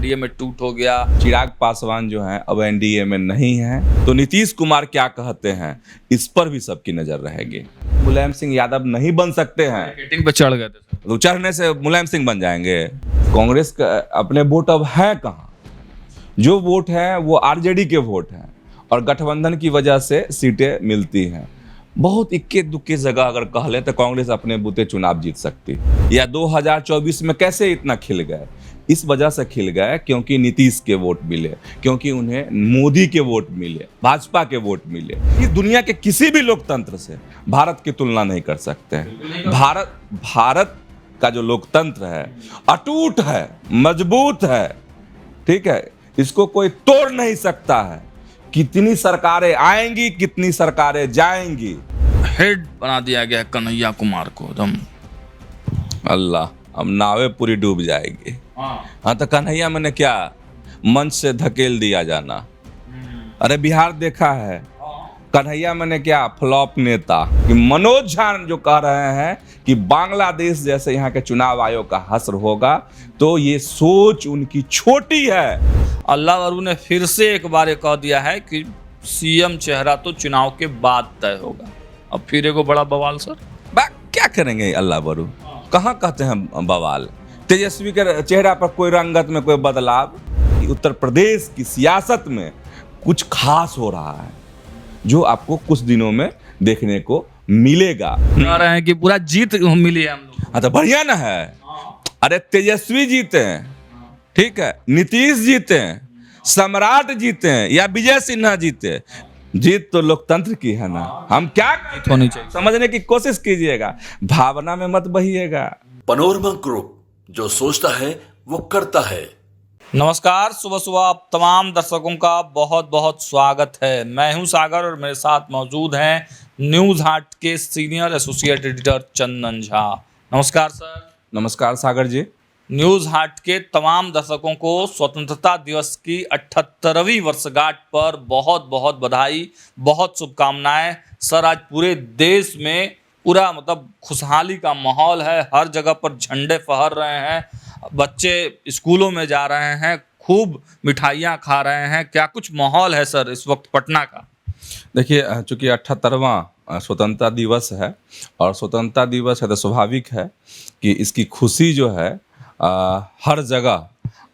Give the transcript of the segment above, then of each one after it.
NDA में टूट हो गया। चिराग पासवान जो हैं अब एनडीए में नहीं हैं, तो नीतीश कुमार क्या कहते हैं इस पर भी सबकी नजर रहेगी। मुलायम सिंह यादव नहीं बन सकते हैं, रेटिंग पे चढ़ गए थे सर। तो चढ़ने से मुलायम सिंह बन जाएंगे। कांग्रेस का अपने वोट अब है कहाँ? जो वोट है वो आरजेडी के वोट हैं और गठबंधन की वजह से सीटें मिलती हैं। बहुत इक्के दुक्के जगह अगर कह ले तो कांग्रेस अपने बूते चुनाव जीत सकती। या 2024 में कैसे इतना खिल गए? इस वजह से खिल गए क्योंकि नीतीश के वोट मिले, क्योंकि उन्हें मोदी के वोट मिले, भाजपा के वोट मिले। इस दुनिया के किसी भी लोकतंत्र से भारत की तुलना नहीं कर सकते हैं। भारत का जो लोकतंत्र है अटूट है, मजबूत है, ठीक है, इसको कोई तोड़ नहीं सकता है। कितनी सरकारें आएंगी, कितनी सरकारें जाएंगी। हेड बना दिया गया है कन्हैया कुमार को एकदम। अल्लाह, अब नावें पूरी डूब जाएगी। हाँ तो कन्हैया मैंने क्या मंच से धकेल दिया जाना। अरे बिहार देखा है, कन्हैया मैंने क्या फ्लॉप नेता। कि मनोज झा जो कह रहे हैं कि बांग्लादेश जैसे यहाँ के चुनाव आयोग का हश्र होगा, तो ये सोच उनकी छोटी है। अल्लाह वरू ने फिर से एक बार ये कह दिया है कि सीएम चेहरा तो चुनाव के बाद तय होगा। अब फिर एक बड़ा बवाल सर। क्या करेंगे अल्लाह बरू? कहाँ कहते हैं बवाल? तेजस्वी के चेहरा पर कोई रंगत में कोई बदलाव? उत्तर प्रदेश की सियासत में कुछ खास हो रहा है जो आपको कुछ दिनों में देखने को मिलेगा। कह रहे हैं कि पूरा जीत मिली है हम लोग। हाँ तो बढ़िया ना है। अरे तेजस्वी जीते हैं, ठीक है, नीतीश जीते हैं, सम्राट जीते हैं या विजय सिन्हा जीते, जीत तो लोकतंत्र की है ना। हम क्या होनी चाहिए समझने की कोशिश कीजिएगा, भावना में मत बहिएगा। पनोरमा ग्रुप, जो सोचता है वो करता है। नमस्कार, सुबह सुबह आप तमाम दर्शकों का बहुत बहुत स्वागत है। मैं हूं सागर और मेरे साथ मौजूद हैं न्यूज़ हाट के senior associate editor Chandan Jha. नमस्कार सर। नमस्कार सागर जी। न्यूज़ हाट के तमाम दर्शकों को स्वतंत्रता दिवस की 78वीं वर्षगांठ पर बहुत बहुत बधाई, बहुत शुभकामनाएं। सर आज पूरे देश में पूरा खुशहाली का माहौल है, हर जगह पर झंडे फहर रहे हैं, बच्चे स्कूलों में जा रहे हैं, खूब मिठाइयाँ खा रहे हैं। क्या कुछ माहौल है सर इस वक्त पटना का? देखिए, चूँकि 78वां स्वतंत्रता दिवस है और स्वतंत्रता दिवस है तो स्वाभाविक है कि इसकी खुशी जो है हर जगह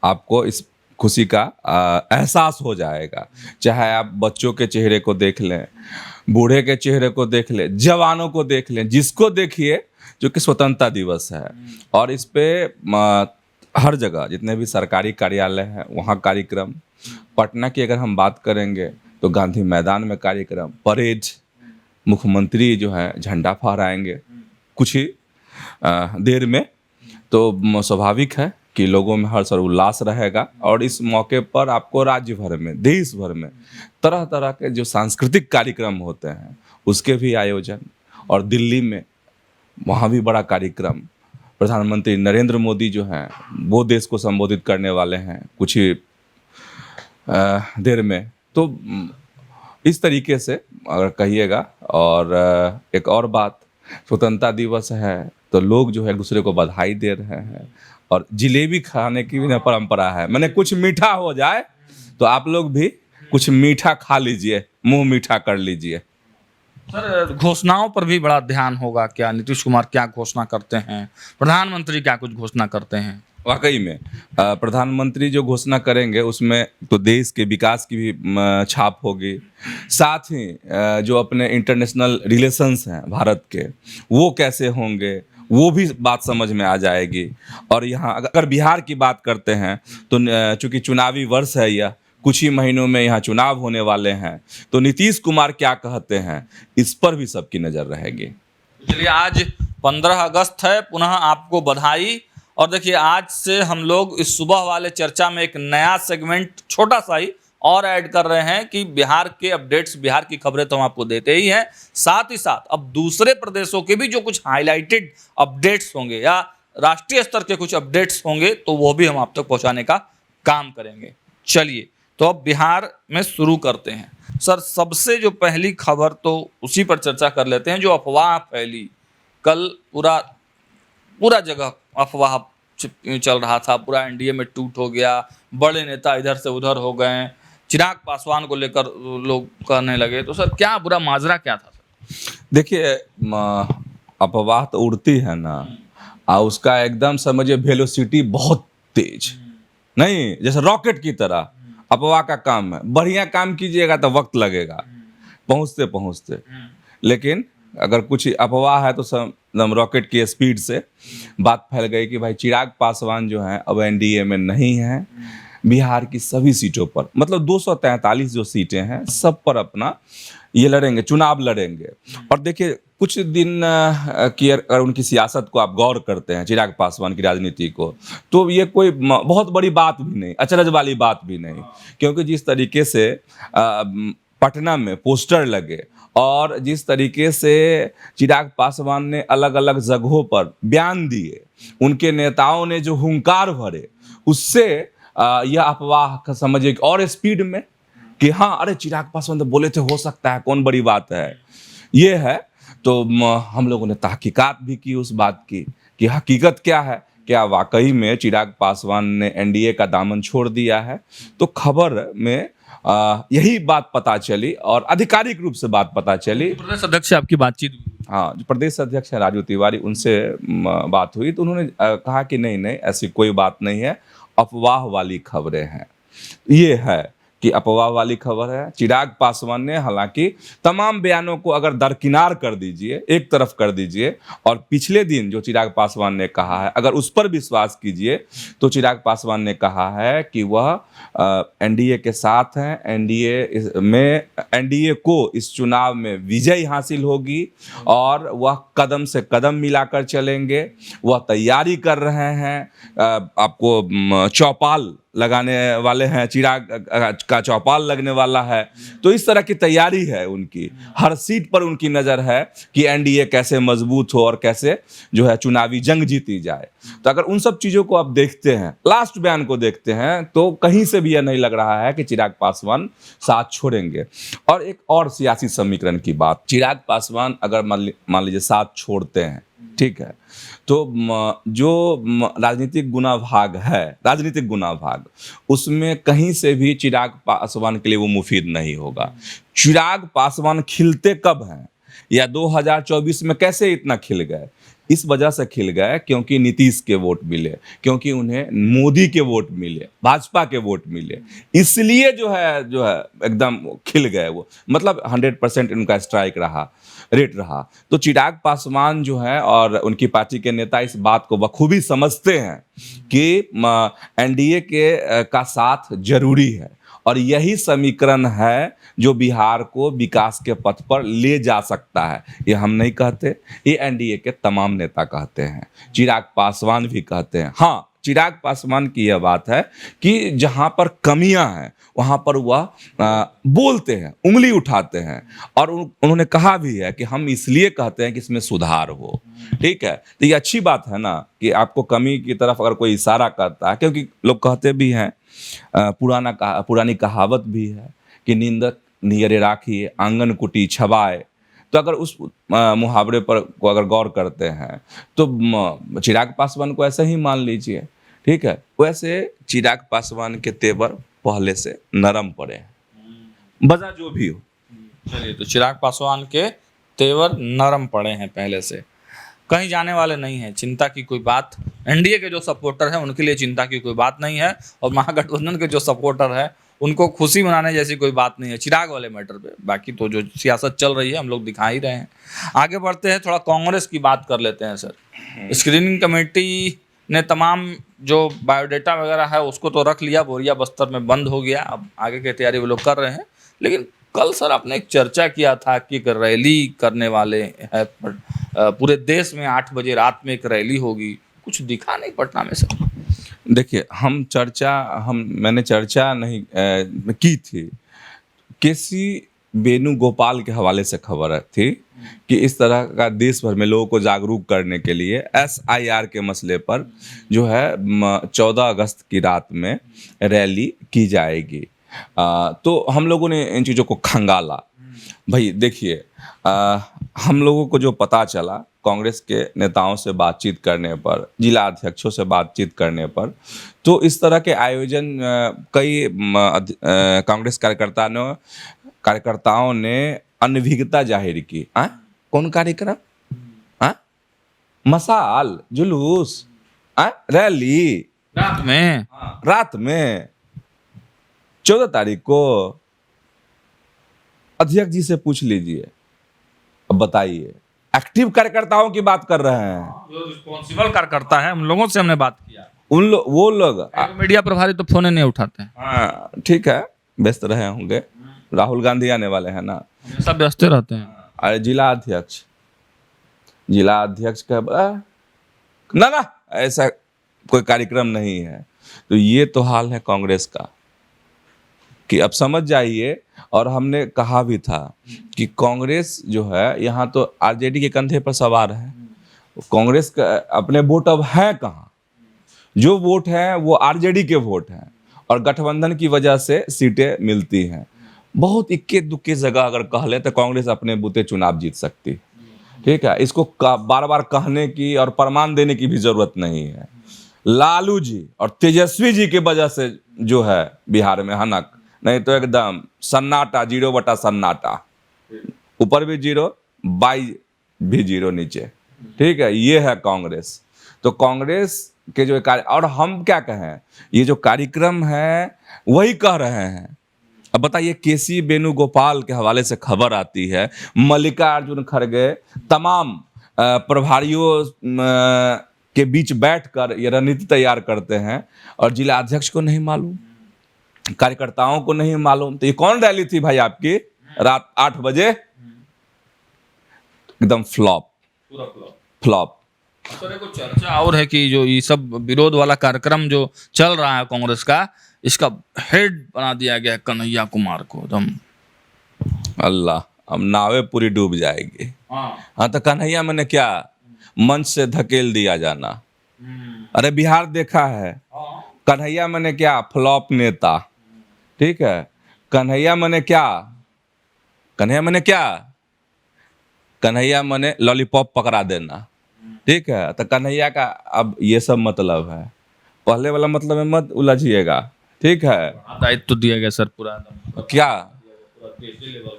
आपको इस खुशी का एहसास हो जाएगा। चाहे आप बच्चों के चेहरे को देख लें, बूढ़े के चेहरे को देख लें, जवानों को देख लें, जिसको देखिए, जो कि स्वतंत्रता दिवस है। और इस पे हर जगह जितने भी सरकारी कार्यालय हैं वहाँ कार्यक्रम। पटना की अगर हम बात करेंगे तो गांधी मैदान में कार्यक्रम, परेड, मुख्यमंत्री जो है झंडा फहराएंगे कुछ ही देर में। तो स्वाभाविक है कि लोगों में हर्ष और उल्लास रहेगा। और इस मौके पर आपको राज्य भर में, देश भर में तरह तरह के जो सांस्कृतिक कार्यक्रम होते हैं उसके भी आयोजन, और दिल्ली में वहाँ भी बड़ा कार्यक्रम। प्रधानमंत्री नरेंद्र मोदी जो हैं वो देश को संबोधित करने वाले हैं कुछ ही देर में। तो इस तरीके से अगर कहिएगा। और एक और बात, स्वतंत्रता दिवस है तो लोग जो है एक दूसरे को बधाई दे रहे हैं और जिलेबी खाने की भी ना परंपरा है। मैंने कुछ मीठा हो जाए तो आप लोग भी कुछ मीठा खा लीजिए, मुंह मीठा कर लीजिए। सर घोषणाओं पर भी बड़ा ध्यान होगा क्या? नीतीश कुमार क्या घोषणा करते हैं, प्रधानमंत्री क्या कुछ घोषणा करते हैं? वाकई में प्रधानमंत्री जो घोषणा करेंगे उसमें तो देश के विकास की भी छाप होगी। साथ ही जो अपने इंटरनेशनल रिलेशंस हैं भारत के, वो कैसे होंगे वो भी बात समझ में आ जाएगी। और यहाँ अगर बिहार की बात करते हैं तो चूँकि चुनावी वर्ष है, यह कुछ ही महीनों में यहाँ चुनाव होने वाले हैं, तो नीतीश कुमार क्या कहते हैं इस पर भी सबकी नज़र रहेगी। चलिए, आज 15 अगस्त है, पुनः आपको बधाई। और देखिए, आज से हम लोग इस सुबह वाले चर्चा में एक नया सेगमेंट छोटा सा ही और ऐड कर रहे हैं कि बिहार के अपडेट्स, बिहार की खबरें तो हम आपको देते ही हैं, साथ ही साथ अब दूसरे प्रदेशों के भी जो कुछ हाईलाइटेड अपडेट्स होंगे या राष्ट्रीय स्तर के कुछ अपडेट्स होंगे तो वो भी हम आप तक पहुंचाने का काम करेंगे। चलिए, तो अब बिहार में शुरू करते हैं। सर सबसे जो पहली खबर तो उसी पर चर्चा कर लेते हैं जो अफवाह फैली कल। पूरा जगह अफवाह चल रहा था, पूरा एनडीए में टूट हो गया, बड़े नेता इधर से उधर हो गए, चिराग पासवान को लेकर लोग कहने लगे, तो सर क्या पूरा माजरा क्या था सर? देखिए अफवाह तो उड़ती है ना, उसका एकदम समझिए वेलोसिटी बहुत तेज, नहीं जैसे रॉकेट की तरह अफवाह का काम है। बढ़िया काम कीजिएगा तो वक्त लगेगा पहुंचते पहुंचते, लेकिन अगर कुछ अफवाह है तो एकदम रॉकेट की स्पीड से बात फैल गई कि भाई चिराग पासवान जो हैं अब एनडीए में नहीं हैं। बिहार की सभी सीटों पर, मतलब 243 जो सीटें हैं सब पर अपना ये लड़ेंगे, चुनाव लड़ेंगे। और देखिए कुछ दिन की अगर उनकी सियासत को आप गौर करते हैं, चिराग पासवान की राजनीति को, तो ये कोई बहुत बड़ी बात भी नहीं, अचरज वाली बात भी नहीं, क्योंकि जिस तरीके से पटना में पोस्टर लगे और जिस तरीके से चिराग पासवान ने अलग अलग जगहों पर बयान दिए, उनके नेताओं ने जो हुंकार भरे, उससे यह अफवाह समझिए और स्पीड में कि हाँ अरे चिराग पासवान तो बोले थे, हो सकता है, कौन बड़ी बात है ये है। तो हम लोगों ने तहकीकात भी की उस बात की कि हकीकत क्या है, क्या वाकई में चिराग पासवान ने एनडीए का दामन छोड़ दिया है। तो खबर में यही बात पता चली और आधिकारिक रूप से बात पता चली। प्रदेश अध्यक्ष से आपकी बातचीत हुई? हाँ, जो प्रदेश अध्यक्ष है राजू तिवारी, उनसे बात हुई तो उन्होंने कहा कि नहीं नहीं ऐसी कोई बात नहीं है, अफवाह वाली खबरें हैं। ये है कि अफवाह वाली खबर है। चिराग पासवान ने हालांकि तमाम बयानों को अगर दरकिनार कर दीजिए, एक तरफ कर दीजिए, और पिछले दिन जो चिराग पासवान ने कहा है अगर उस पर विश्वास कीजिए, तो चिराग पासवान ने कहा है कि वह एनडीए के साथ हैं, एनडीए को इस चुनाव में विजय हासिल होगी और वह कदम से कदम मिलाकर चलेंगे। वह तैयारी कर रहे हैं, आपको चौपाल लगाने वाले हैं, चिराग का चौपाल लगने वाला है। तो इस तरह की तैयारी है उनकी, हर सीट पर उनकी नज़र है कि एनडीए कैसे मजबूत हो और कैसे जो है चुनावी जंग जीती जाए। तो अगर उन सब चीज़ों को आप देखते हैं, लास्ट बयान को देखते हैं, तो कहीं से भी यह नहीं लग रहा है कि चिराग पासवान साथ छोड़ेंगे। और एक और सियासी समीकरण की बात, चिराग पासवान अगर मान लीजिए साथ छोड़ते हैं, ठीक है, तो जो राजनीतिक गुना भाग है, राजनीतिक गुना भाग, उसमें कहीं से भी चिराग पासवान के लिए वो मुफीद नहीं होगा। चिराग पासवान खिलते कब हैं या 2024 में कैसे इतना खिल गए? इस वजह से खिल गए क्योंकि नीतीश के वोट मिले, क्योंकि उन्हें मोदी के वोट मिले, भाजपा के वोट मिले, इसलिए जो है एकदम खिल गए वो, मतलब 100% उनका स्ट्राइक रहा, रेट रहा। तो चिराग पासवान जो है और उनकी पार्टी के नेता इस बात को बखूबी समझते हैं कि एनडीए के का साथ जरूरी है, और यही समीकरण है जो बिहार को विकास के पथ पर ले जा सकता है। ये हम नहीं कहते, ये एनडीए के तमाम नेता कहते हैं, चिराग पासवान भी कहते हैं। हाँ, चिराग पासवान की यह बात है कि जहाँ पर कमियां हैं वहाँ पर वह बोलते हैं, उंगली उठाते हैं, और उन्होंने कहा भी है कि हम इसलिए कहते हैं कि इसमें सुधार हो। ठीक है, तो ये अच्छी बात है ना कि आपको कमी की तरफ अगर कोई इशारा करता है, क्योंकि लोग कहते भी हैं, पुरानी कहावत भी है कि नींदक नियरे राखिए आंगन कुटी छबाए। तो अगर उस मुहावरे पर को अगर गौर करते हैं तो चिराग पासवान को ऐसे ही मान लीजिए, ठीक है। वैसे चिराग पासवान के तेवर पहले से नरम पड़े हैं, वजह जो भी हो। चलिए, तो चिराग पासवान के तेवर नरम पड़े हैं पहले से, कहीं जाने वाले नहीं है, चिंता की कोई बात। एनडीए के जो सपोर्टर हैं उनके लिए चिंता की कोई बात नहीं है, और महागठबंधन के जो सपोर्टर हैं उनको खुशी मनाने जैसी कोई बात नहीं है चिराग वाले मैटर पे। बाकी तो जो सियासत चल रही है हम लोग दिखा ही रहे हैं। आगे बढ़ते हैं, थोड़ा कांग्रेस की बात कर लेते हैं सर। स्क्रीनिंग कमेटी ने तमाम जो बायोडाटा वगैरह है उसको तो रख लिया, बोरिया बस्तर में बंद हो गया, अब आगे की तैयारी वो लोग कर रहे हैं। लेकिन कल सर आपने एक चर्चा किया था कि एक रैली करने वाले हैं, पूरे देश में 8 बजे रात में एक रैली होगी, कुछ दिखा नहीं पटना में सर? देखिए, मैंने चर्चा नहीं की थी, केसी वेणुगोपाल के हवाले से खबर थी कि इस तरह का देश भर में लोगों को जागरूक करने के लिए SIR के मसले पर जो है 14 अगस्त की रात में रैली की जाएगी। तो हम लोगों ने इन चीज़ों को खंगाला। भाई देखिए, हम लोगों को जो पता चला कांग्रेस के नेताओं से बातचीत करने पर, जिला अध्यक्षों से बातचीत करने पर, तो इस तरह के आयोजन कई कांग्रेस कार्यकर्ताओं ने अनभिज्ञता जाहिर की। कौन कार्यक्रम? मसाल, जुलूस, रैली रात में 14 तारीख को। अध्यक्ष जी से पूछ लीजिए, अब बताइए। एक्टिव कार्यकर्ताओं की बात कर रहे हैं, जो रिस्पॉन्सिबल कार्यकर्ता है उन लोगों से हमने बात किया। वो लोग मीडिया प्रभारी तो फोन नहीं उठाते हैं। हाँ ठीक है, व्यस्त रहे होंगे। राहुल गांधी आने वाले हैं ना, हमेशा व्यस्त रहते हैं। अरे जिला अध्यक्ष का ना ऐसा कोई कार्यक्रम नहीं है। तो ये तो हाल है कांग्रेस का कि अब समझ जाइए। और हमने कहा भी था कि कांग्रेस जो है यहाँ तो आरजेडी के कंधे पर सवार है। कांग्रेस का अपने वोट अब है कहाँ? जो वोट है वो आरजेडी के वोट हैं और गठबंधन की वजह से सीटें मिलती हैं। बहुत इक्के दुक्के जगह अगर कह ले तो कांग्रेस अपने बूते चुनाव जीत सकती, ठीक है। इसको बार बार कहने की और प्रमाण देने की भी जरूरत नहीं है। लालू जी और तेजस्वी जी की वजह से जो है बिहार में हनक, नहीं तो एकदम सन्नाटा, 0 सन्नाटा, ऊपर भी 0, बाई भी 0 नीचे, ठीक है। ये है कांग्रेस। तो कांग्रेस के जो कार्य, और हम क्या कहें, ये जो कार्यक्रम है वही कह रहे हैं। अब बताइए, केसी वेणुगोपाल के हवाले से खबर आती है, मल्लिकार्जुन खड़गे तमाम प्रभारियों के बीच बैठकर ये रणनीति तैयार करते हैं और जिला अध्यक्ष को नहीं मालूम, कार्यकर्ताओं को नहीं मालूम। तो ये कौन रैली थी भाई आपकी? रात 8 बजे, एकदम फ्लॉप। सर को चर्चा और है कि जो ये सब विरोध वाला कार्यक्रम जो चल रहा है कांग्रेस का, इसका हेड बना दिया गया कन्हैया कुमार को। एकदम अल्लाह, अब नावे पूरी डूब जाएगी। हाँ तो कन्हैया मैंने क्या, मंच से धकेल दिया जाना। अरे बिहार देखा है, कन्हैया मैंने क्या, फ्लॉप नेता, ठीक है। कन्हैया मैंने लॉलीपॉप पकड़ा देना, ठीक है। तो कन्हैया का अब ये सब मतलब है, पहले वाला मतलब में मत उलझिएगा, ठीक है। दायित्व तो दिया गया सर पूरा क्या,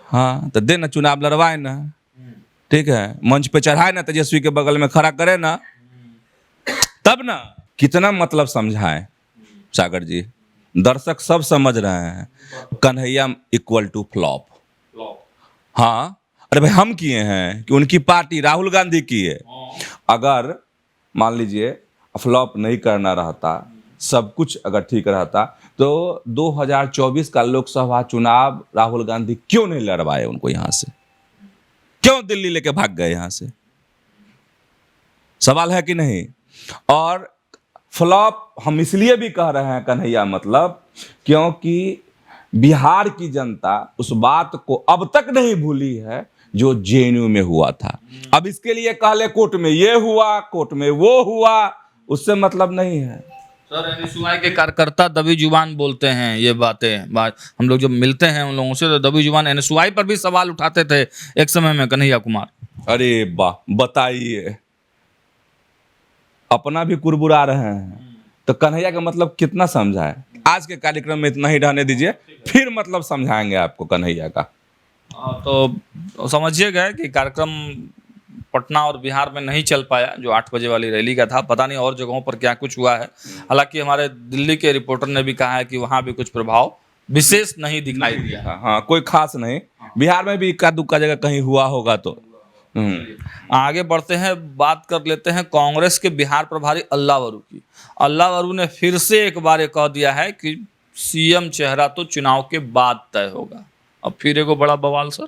हाँ तो दे ना, चुनाव लड़वाए ना, ठीक है। मंच पे चढ़ाए ना, तेजस्वी के बगल में खड़ा करे ना, तब ना। कितना मतलब समझाएं सागर जी, दर्शक सब समझ रहे हैं। Kanhaiya equal to flop. हाँ अरे भाई, हम किए हैं कि उनकी पार्टी राहुल गांधी की है। अगर मान लीजिए फ्लॉप नहीं करना रहता, सब कुछ अगर ठीक रहता, तो 2024 का लोकसभा चुनाव राहुल गांधी क्यों नहीं लड़वाए उनको यहाँ से? क्यों दिल्ली लेके भाग गए यहाँ से? सवाल है कि नहीं? और फ्लॉप हम इसलिए भी कह रहे हैं कन्हैया, मतलब क्योंकि बिहार की जनता उस बात को अब तक नहीं भूली है जो जेएनयू में हुआ था। अब इसके लिए कह ले कोर्ट में ये हुआ, कोर्ट में वो हुआ, उससे मतलब नहीं है। सर एनएसयूआई के कार्यकर्ता दबी जुबान बोलते हैं ये बातें। हम लोग जब मिलते हैं उन लोगों से तो दबी जुबान एनएसयूआई पर भी सवाल उठाते थे एक समय में कन्हैया कुमार। अरे वाह, बताइए, अपना भी कुरबुरा रहे हैं तो कन्हैया का मतलब कितना समझाए। आज के कार्यक्रम में इतना ही रहने दीजिए, फिर मतलब समझाएंगे आपको कन्हैया का। तो समझिएगा कि कार्यक्रम पटना और बिहार में नहीं चल पाया, जो 8 बजे वाली रैली का था। पता नहीं और जगहों पर क्या कुछ हुआ है। हालांकि हमारे दिल्ली के रिपोर्टर ने भी कहा है कि वहाँ भी कुछ प्रभाव विशेष नहीं दिखाई दिया। हाँ, कोई खास नहीं। बिहार में भी इक्का दुक्का जगह कहीं हुआ होगा तो। आगे बढ़ते हैं, बात कर लेते हैं कांग्रेस के बिहार प्रभारी अल्लाह वरू की। अल्लाह वरू ने फिर से एक बार ये कह दिया है कि सीएम चेहरा तो चुनाव के बाद तय होगा। अब फिर एक बड़ा बवाल सर।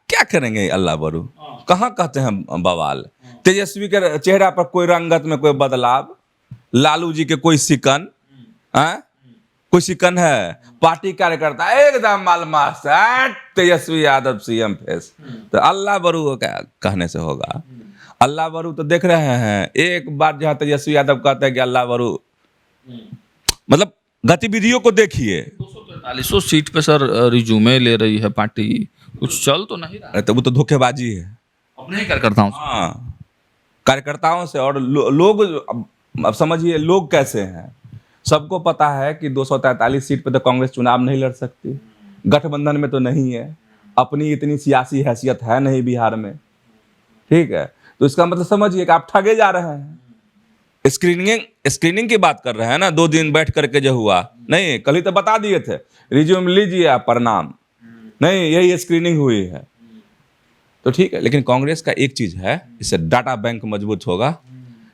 क्या करेंगे अल्लाह वरू? कहाँ कहते हैं बवाल? तेजस्वी के चेहरा पर कोई रंगत में कोई बदलाव, लालू जी के कोई शिकन, कोई शिकन है? पार्टी कार्यकर्ता एकदम मालमास, तेजस्वी यादव सीएम फेस। तो अल्लाह वरू क्या कहने से होगा? अल्लाह वरू तो देख रहे हैं, एक बार जहाँ तेजस्वी यादव कहते हैं कि अल्लाह वरू, मतलब गतिविधियों को देखिए। 243 सीट पे सर रिज्यूमे ले रही है पार्टी, कुछ चल तो नहीं रहा। तो वो तो धोखेबाजी है अपने ही कार्यकर्ताओं से। हाँ, कार्यकर्ताओं से। और लोग अब समझिए लोग कैसे हैं, सबको पता है कि 243 सीट पे तो कांग्रेस चुनाव नहीं लड़ सकती, गठबंधन में तो नहीं है, अपनी इतनी सियासी हैसियत है नहीं बिहार में, ठीक है। तो इसका मतलब समझिए कि आप ठगे जा रहे हैं। स्क्रीनिंग की बात कर रहे हैं ना, 2 दिन बैठ करके जो हुआ, नहीं कल ही तो बता दिए थे, रिज्यूम लीजिए आप, प्रणाम, नहीं यही स्क्रीनिंग हुई है। तो ठीक है, लेकिन कांग्रेस का एक चीज है, इससे डाटा बैंक मजबूत होगा,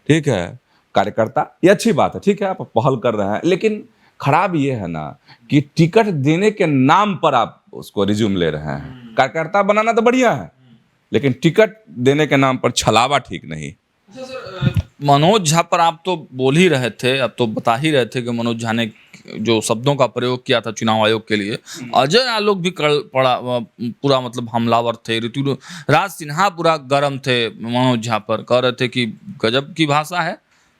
ठीक है। कार्यकर्ता ये अच्छी बात है, ठीक है, आप पहल कर रहे हैं, लेकिन खराब ये है ना कि टिकट देने के नाम पर आप उसको रिज्यूम ले रहे हैं। कार्यकर्ता बनाना तो बढ़िया है, लेकिन टिकट देने के नाम पर छलावा ठीक नहीं। मनोज झा पर आप तो बोल ही रहे थे, अब तो बता ही रहे थे कि मनोज झा ने जो शब्दों का प्रयोग किया था चुनाव आयोग के लिए, अजय आलोक भी पूरा मतलब हमलावर थे, ऋतुराज सिन्हा पूरा गर्म थे मनोज झा पर, कह रहे थे कि गजब की भाषा है,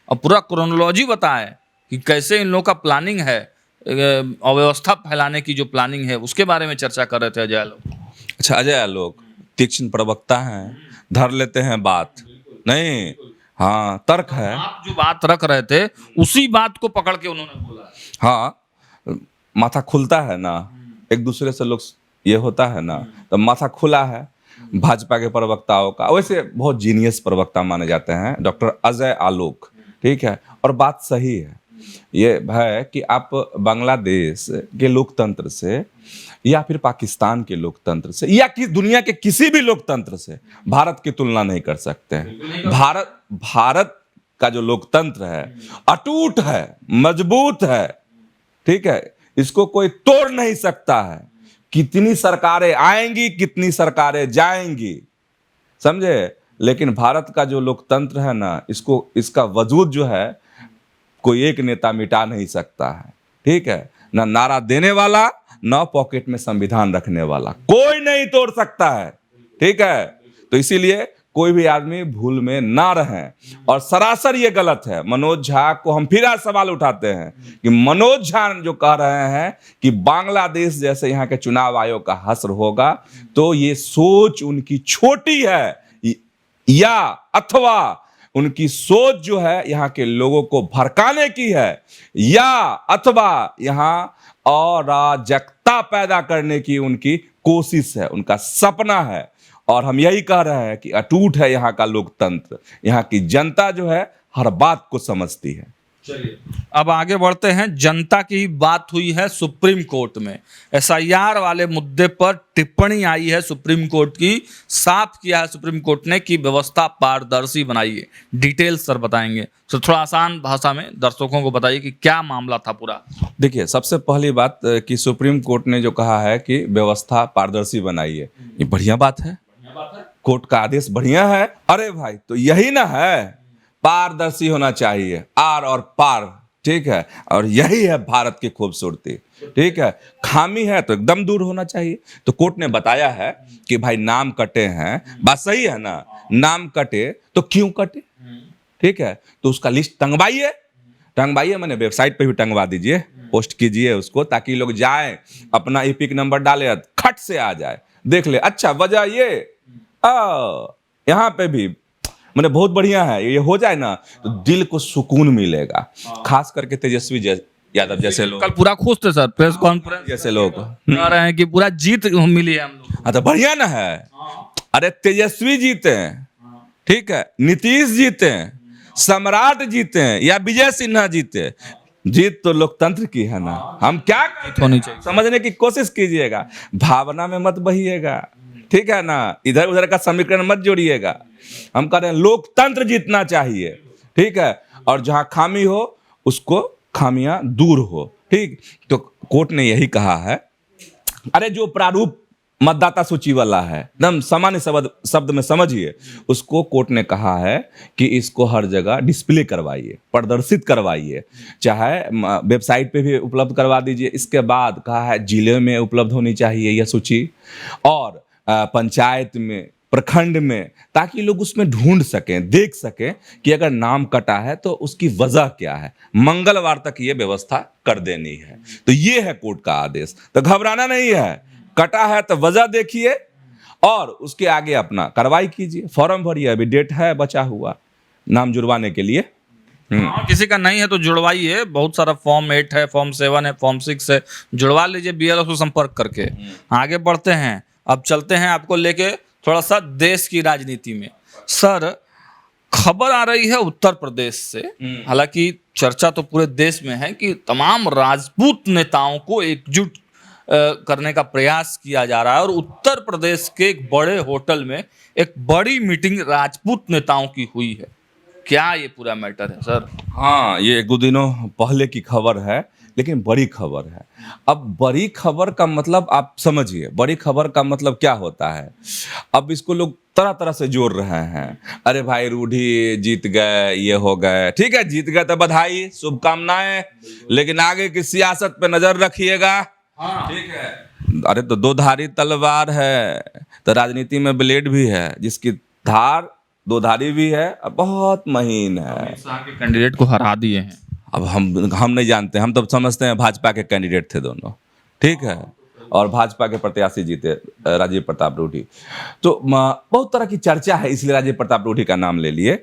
और पूरा क्रोनोलॉजी बताए कि कैसे इन लोगों का प्लानिंग है, अव्यवस्था फैलाने की जो प्लानिंग है उसके बारे में चर्चा कर रहे थे अजय आलोक। अच्छा, अजय आलोक तीक्ष्ण प्रवक्ता हैं, धर लेते हैं बात, नहीं हाँ तर्क है। आप जो बात रख रहे थे उसी बात को पकड़ के उन्होंने बोला। हाँ, माथा खुलता है ना, एक दूसरे से लोग ये होता है ना, तो माथा खुला है भाजपा के प्रवक्ताओं का। वैसे बहुत जीनियस प्रवक्ता माने जाते हैं डॉक्टर अजय आलोक, ठीक है, और बात सही है। ये है कि आप बांग्लादेश के लोकतंत्र से या फिर पाकिस्तान के लोकतंत्र से या कि दुनिया के किसी भी लोकतंत्र से भारत की तुलना नहीं कर सकते हैं। भारत का जो लोकतंत्र है अटूट है, मजबूत है, ठीक है, इसको कोई तोड़ नहीं सकता है। कितनी सरकारें आएंगी, कितनी सरकारें जाएंगी, समझे, लेकिन भारत का जो लोकतंत्र है ना, इसका वजूद जो है कोई एक नेता मिटा नहीं सकता है, ठीक है। ना नारा देने वाला, ना पॉकेट में संविधान रखने वाला, कोई नहीं तोड़ सकता है, ठीक है। तो इसीलिए कोई भी आदमी भूल में ना रहे। और सरासर ये गलत है। मनोज झा को हम फिर आज सवाल उठाते हैं कि मनोज झा जो कह रहे हैं कि बांग्लादेश जैसे यहाँ के चुनाव आयोग का हश्र होगा, तो ये सोच उनकी छोटी है, या अथवा उनकी सोच जो है यहाँ के लोगों को भड़काने की है, या अथवा यहाँ अराजकता पैदा करने की उनकी कोशिश है, उनका सपना है। और हम यही कह रहे हैं कि अटूट है यहाँ का लोकतंत्र, यहाँ की जनता जो है हर बात को समझती है। चलिए अब आगे बढ़ते हैं। जनता की बात हुई है सुप्रीम कोर्ट में, एसआईआर वाले मुद्दे पर टिप्पणी आई है सुप्रीम कोर्ट की, साफ किया है सुप्रीम कोर्ट ने कि व्यवस्था पारदर्शी बनाइए। डिटेल सर बताएंगे, तो थोड़ा आसान भाषा में दर्शकों को बताइए कि क्या मामला था पूरा। देखिए, सबसे पहली बात कि सुप्रीम कोर्ट ने जो कहा है कि व्यवस्था पारदर्शी बनाइए, ये बढ़िया बात है, कोर्ट का आदेश बढ़िया है। अरे भाई, तो यही ना है, पारदर्शी होना चाहिए, आर और पार, ठीक है, और यही है भारत की खूबसूरती, ठीक है। खामी है तो एकदम दूर होना चाहिए। तो कोर्ट ने बताया है कि भाई नाम कटे हैं, बात सही है ना, नाम कटे तो क्यों कटे, ठीक है, तो उसका लिस्ट टंगवाइए, मैंने वेबसाइट पे भी टंगवा दीजिए, पोस्ट कीजिए उसको, ताकि लोग जाए अपना ईपिक नंबर डाले, खट से आ जाए, देख ले, अच्छा वजह ये यहाँ पे भी मैंने बहुत बढ़िया है, ये हो जाए ना तो दिल को सुकून मिलेगा। खास करके तेजस्वी यादव जैसे लोग कल पूरा खुश थे सर, प्रेस कॉन्फ्रेंस जैसे लोग कह रहे हैं कि पूरा जीत मिली है हम लोग। हाँ, तो बढ़िया ना है। अरे तेजस्वी जीते हैं, ठीक है, नीतीश जीते हैं, सम्राट जीते हैं, या विजय सिन्हा जीते, जीत तो लोकतंत्र की है ना। हम क्या होनी चाहिए, समझने की कोशिश कीजिएगा, भावना में मत बहिएगा, ठीक है ना, इधर उधर का समीकरण मत जोड़िएगा। हम कह रहे हैं लोकतंत्र जीतना चाहिए, ठीक है, और जहां खामी हो उसको खामियां दूर हो, ठीक। तो कोर्ट ने यही कहा है। अरे जो प्रारूप मतदाता सूची वाला है, एकदम सामान्य शब्द में समझिए, उसको कोर्ट ने कहा है कि इसको हर जगह डिस्प्ले करवाइए, प्रदर्शित करवाइए, चाहे वेबसाइट पे भी उपलब्ध करवा दीजिए। इसके बाद कहा है जिले में उपलब्ध होनी चाहिए यह सूची, और पंचायत में, प्रखंड में, ताकि लोग उसमें ढूंढ सकें, देख सकें कि अगर नाम कटा है तो उसकी वजह क्या है। मंगलवार तक ये व्यवस्था कर देनी है। तो ये है कोर्ट का आदेश। तो घबराना नहीं है, कटा है तो वजह देखिए और उसके आगे अपना कार्रवाई कीजिए, फॉर्म भरिए, अभी डेट है बचा हुआ, नाम जुड़वाने के लिए। हाँ, किसी का नहीं है तो जुड़वाइए, बहुत सारा फॉर्म 8 है, फॉर्म 7 है, फॉर्म 6 है, जुड़वा लीजिए BLO से संपर्क करके। आगे बढ़ते हैं, अब चलते हैं आपको लेके थोड़ा सा देश की राजनीति में। सर, खबर आ रही है उत्तर प्रदेश से, हालांकि चर्चा तो पूरे देश में है कि तमाम राजपूत नेताओं को एकजुट करने का प्रयास किया जा रहा है और उत्तर प्रदेश के एक बड़े होटल में एक बड़ी मीटिंग राजपूत नेताओं की हुई है। क्या ये पूरा मैटर है सर? हाँ, ये एक दो दिनों पहले की खबर है, लेकिन बड़ी खबर है। अब बड़ी खबर का मतलब आप समझिए, बड़ी खबर का मतलब क्या होता है। अब इसको लोग तरह तरह से जोड़ रहे हैं। अरे भाई रूढ़ी जीत गए, ये हो गए, ठीक है, जीत गए तो बधाई, शुभकामनाएं, लेकिन आगे की सियासत पे नजर रखिएगा। ठीक है, अरे तो दो धारी तलवार है, तो राजनीति में ब्लेड भी है, जिसकी धार दो धारी भी है और बहुत महीन है। कैंडिडेट को हरा दिए हैं। अब हम नहीं जानते, हम तो समझते हैं भाजपा के कैंडिडेट थे दोनों, ठीक है, और भाजपा के प्रत्याशी जीते राजीव प्रताप रूढ़ी। तो बहुत तरह की चर्चा है, इसलिए राजीव प्रताप रूढ़ी का नाम ले लिए।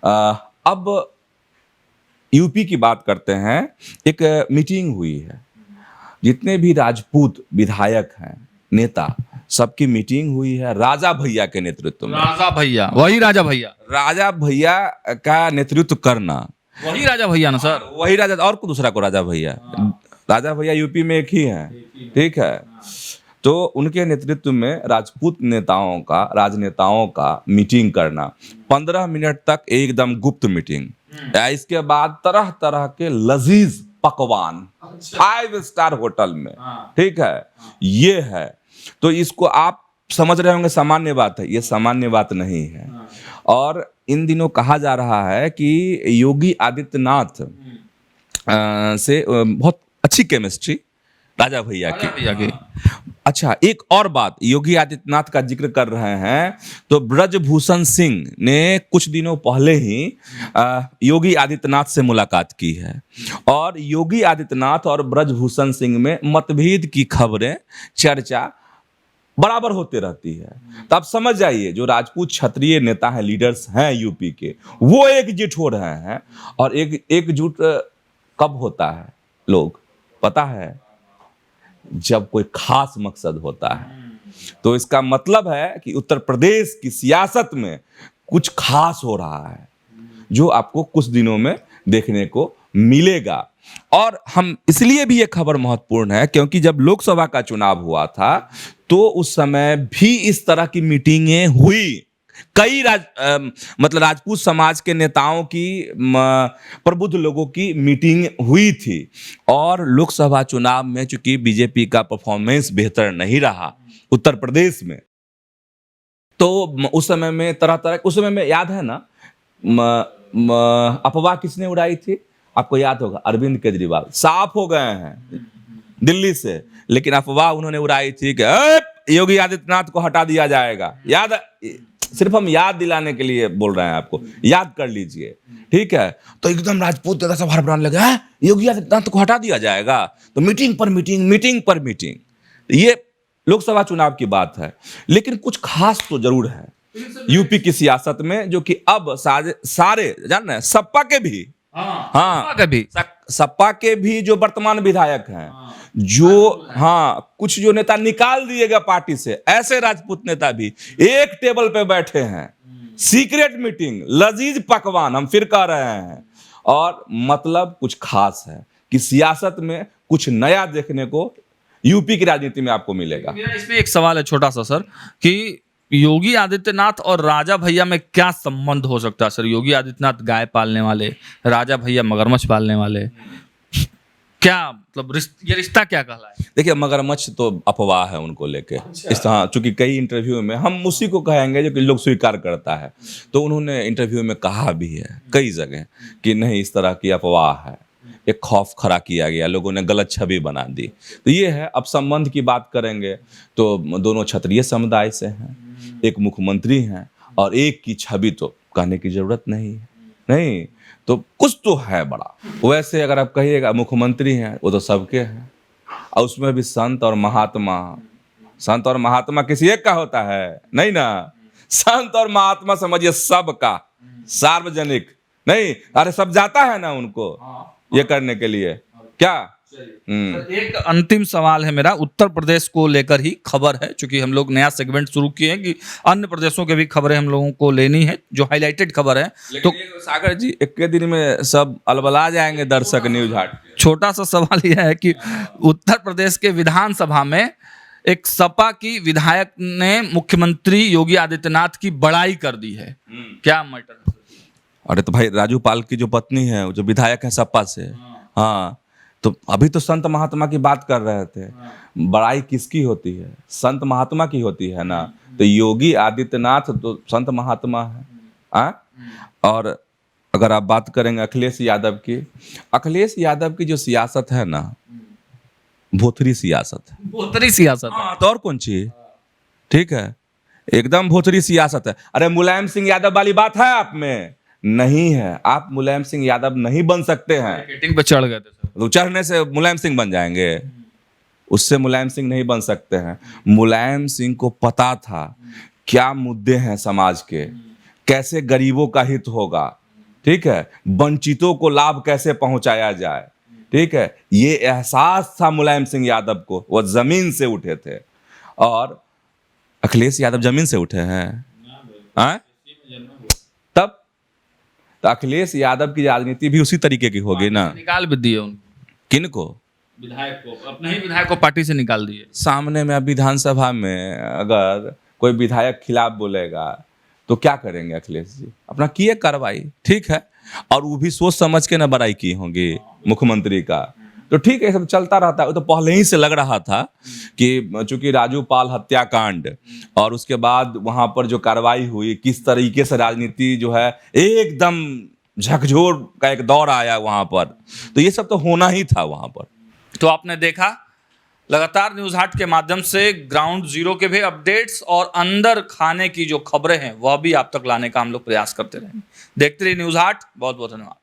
अब यूपी की बात करते हैं। एक मीटिंग हुई है, जितने भी राजपूत विधायक हैं, नेता, सबकी मीटिंग हुई है राजा भैया के नेतृत्व में। राजा भैया, वही राजा भैया, राजा भैया का नेतृत्व करना, वही राजा भैया ना सर? वही राजा, और को दूसरा को राजा भैया। राजा भैया यूपी में एक ही हैं, ठीक है। तो उनके नेतृत्व में राजपूत नेताओं का, राजनेताओं का मीटिंग करना, 15 मिनट तक एकदम गुप्त मीटिंग। इसके बाद तरह तरह के लजीज पकवान 5 स्टार होटल में, ठीक है, ये है। तो इसको आप समझ रहे होंगे सामान्य बात है, ये सामान्य बात नहीं है। और इन दिनों कहा जा रहा है कि योगी आदित्यनाथ से बहुत अच्छी केमिस्ट्री राजा भैया की। अच्छा, एक और बात, योगी आदित्यनाथ का जिक्र कर रहे हैं तो ब्रजभूषण सिंह ने कुछ दिनों पहले ही योगी आदित्यनाथ से मुलाकात की है, और योगी आदित्यनाथ और ब्रजभूषण सिंह में मतभेद की खबरें, चर्चा बराबर होते रहती है। तो आप समझ जाइए, जो राजपूत क्षत्रिय नेता हैं, लीडर्स हैं यूपी के, वो एकजुट हो रहे हैं। और एकजुट कब होता है लोग पता है? जब कोई खास मकसद होता है। तो इसका मतलब है कि उत्तर प्रदेश की सियासत में कुछ खास हो रहा है, जो आपको कुछ दिनों में देखने को मिलेगा। और हम इसलिए भी ये खबर महत्वपूर्ण है क्योंकि जब लोकसभा का चुनाव हुआ था तो उस समय भी इस तरह की मीटिंगें हुई। कई मतलब राजपूत समाज के नेताओं की, प्रबुद्ध लोगों की मीटिंग हुई थी। और लोकसभा चुनाव में चूंकि बीजेपी का परफॉर्मेंस बेहतर नहीं रहा उत्तर प्रदेश में, तो उस समय में उस समय में याद है ना, अफवाह किसने उड़ाई थी? आपको याद होगा, अरविंद केजरीवाल साफ हो गए हैं दिल्ली से, लेकिन अफवाह उन्होंने उड़ाई थी कि योगी आदित्यनाथ को हटा दिया जाएगा। याद, सिर्फ हम याद दिलाने के लिए बोल रहे हैं आपको, याद कर लीजिए, ठीक है। तो एकदम राजपूत ज्यादा सब हड़बड़ाने लगे, हैं योगी आदित्यनाथ को हटा दिया जाएगा, तो मीटिंग पर मीटिंग, मीटिंग पर मीटिंग। ये लोकसभा चुनाव की बात है, लेकिन कुछ खास तो जरूर है यूपी की सियासत में, जो कि अब सारे जान रहे हैं, सपा के भी, हाँ कभी सपा के भी जो वर्तमान विधायक हैं, जो कुछ जो नेता निकाल दिए गए पार्टी से, ऐसे राजपूत नेता भी एक टेबल पे बैठे हैं। सीक्रेट मीटिंग, लजीज पकवान, हम फिर कह रहे हैं। और मतलब कुछ खास है कि सियासत में कुछ नया देखने को यूपी की राजनीति में आपको मिलेगा। मेरा इसमें एक सवाल है छोटा सा सर, कि योगी आदित्यनाथ और राजा भैया में क्या संबंध हो सकता है सर? योगी आदित्यनाथ गाय पालने वाले, राजा भैया मगरमच्छ पालने वाले, क्या मतलब ये रिश्ता क्या कहलाए? देखिए, मगरमच्छ तो अफवाह है उनको लेके। इस तरह चूंकि कई इंटरव्यू में हम उसी को कहेंगे जो कि लोग स्वीकार करता है, तो उन्होंने इंटरव्यू में कहा भी है कई जगह कि नहीं, इस तरह की अफवाह है, एक खौफ खड़ा किया गया, लोगों ने गलत छवि बना दी। तो ये है। अब संबंध की बात करेंगे तो दोनों क्षत्रिय समुदाय से हैं, एक मुख्यमंत्री हैं, और एक की छवि तो कहने की जरूरत नहीं है, नहीं तो कुछ तो है बड़ा। वैसे अगर आप कहिएगा मुख्यमंत्री हैं, वो तो सबके हैं, और उसमें भी संत और महात्मा। संत और महात्मा किसी एक का होता है? नहीं ना, संत और महात्मा समझिए सबका, सार्वजनिक नहीं, अरे सब जाता है ना उनको ये करने के लिए क्या। एक अंतिम सवाल है मेरा, उत्तर प्रदेश को लेकर ही खबर है, क्योंकि हम लोग नया सेगमेंट शुरू किए हैं कि अन्य प्रदेशों के भी खबरें हम लोगों को लेनी है, जो हाईलाइटेड खबर है। तो सागर जी एक के दिन में सब अलबला जाएंगे दर्शक न्यूज हाट। छोटा सा सवाल यह है कि उत्तर प्रदेश के विधानसभा में एक सपा की विधायक ने मुख्यमंत्री योगी आदित्यनाथ की बड़ाई कर दी है, क्या मैटर है? अरे तो भाई राजू पाल की जो पत्नी है, जो विधायक है सपा से, हाँ तो अभी तो संत महात्मा की बात कर रहे थे। बड़ाई किसकी होती है? संत महात्मा की होती है ना। तो योगी आदित्यनाथ तो संत महात्मा है। और अगर आप बात करेंगे अखिलेश यादव की जो सियासत है ना, भोथरी सियासत है। भोथरी सियासत है। तो और कौन चीज, ठीक है, एकदम भोथरी सियासत है। अरे मुलायम सिंह यादव वाली बात है आप में? नहीं है। आप मुलायम सिंह यादव नहीं बन सकते हैं। मार्केटिंग पे चढ़ गए थे सर। तो चढ़ने से मुलायम सिंह बन जाएंगे? उससे मुलायम सिंह नहीं बन सकते हैं। मुलायम सिंह को पता था क्या मुद्दे हैं समाज के, कैसे गरीबों का हित होगा, ठीक है, वंचितों को लाभ कैसे पहुंचाया जाए, ठीक है, ये एहसास था मुलायम सिंह यादव को। वो जमीन से उठे थे। और अखिलेश यादव जमीन से उठे हैं? तब तो अखिलेश यादव की राजनीति भी उसी तरीके की होगी ना। निकाल भी दिए उनको। किनको? विधायक को, अपने ही विधायक को पार्टी से निकाल दिए। सामने में अब विधानसभा में अगर कोई विधायक खिलाफ बोलेगा तो क्या करेंगे अखिलेश जी? अपना किए कार्रवाई, ठीक है, और वो भी सोच समझ के ना बड़ाई की होंगी मुख्यमंत्री का। तो ठीक है, सब चलता रहता है। वो तो पहले ही से लग रहा था कि चूंकि राजू पाल हत्याकांड और उसके बाद वहां पर जो कार्रवाई हुई, किस तरीके से राजनीति जो है एकदम झकझोर का एक दौर आया वहां पर, तो ये सब तो होना ही था वहां पर। तो आपने देखा, लगातार न्यूज हाट के माध्यम से ग्राउंड जीरो के भी अपडेट्स और अंदर खाने की जो खबरें हैं वह भी आप तक लाने का हम लोग प्रयास करते रहेंगे। देखते रहिए न्यूज हाट। बहुत बहुत धन्यवाद।